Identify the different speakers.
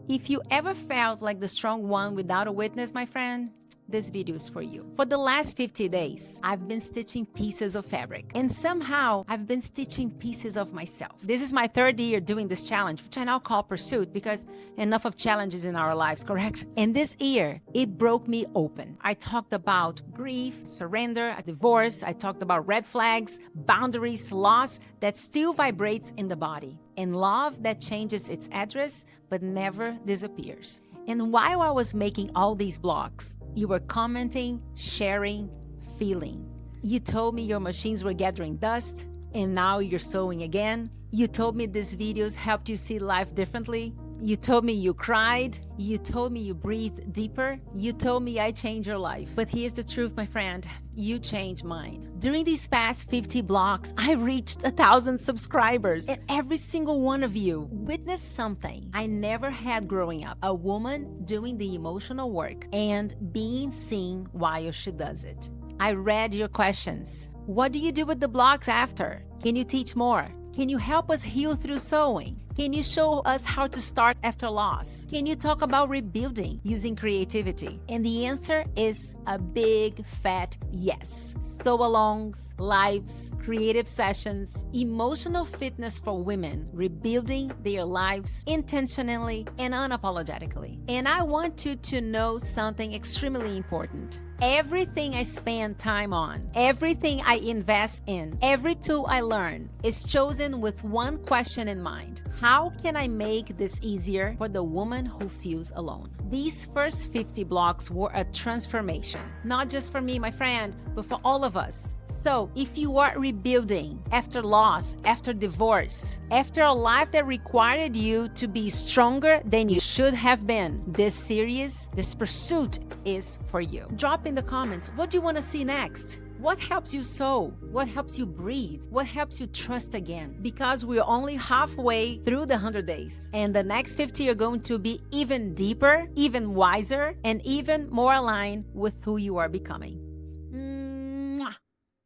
Speaker 1: If you ever felt like the strong one without a witness, my friend, this video is for you. For the last 50 days, I've been stitching pieces of fabric, and somehow I've been stitching pieces of myself. This is my third year doing this challenge, which I now call Pursuit, because enough of challenges in our lives, correct? And this year, it broke me open. I talked about grief, surrender, a divorce. I talked about red flags, boundaries, loss that still vibrates in the body, and love that changes its address but never disappears. And while I was making all these blogs, you were commenting, sharing, feeling. You told me your machines were gathering dust, and now you're sewing again. You told me these videos helped you see life differently. You told me you cried. You told me you breathed deeper. You told me I changed your life. But here's the truth, my friend. You changed mine. During these past 50 blogs, I reached 1,000 subscribers. And every single one of you witnessed something I never had growing up. A woman doing the emotional work and being seen while she does it. I read your questions. What do you do with the blogs after? Can you teach more? Can you help us heal through sewing? Can you show us how to start after loss? Can you talk about rebuilding using creativity? And the answer is a big fat yes. Sew-alongs, lives, creative sessions, emotional fitness for women, rebuilding their lives intentionally and unapologetically. And I want you to know something extremely important. Everything I spend time on, everything I invest in, every tool I learn is chosen with one question in mind. How can I make this easier for the woman who feels alone? These first 50 blocks were a transformation, not just for me, my friend, but for all of us. So if you are rebuilding after loss, after divorce, after a life that required you to be stronger than you should have been, this series, this pursuit is for you. Drop in the comments, what do you want to see next? What helps you sew? What helps you breathe? What helps you trust again? Because we're only halfway through the 100 days. And the next 50 are going to be even deeper, even wiser, and even more aligned with who you are becoming.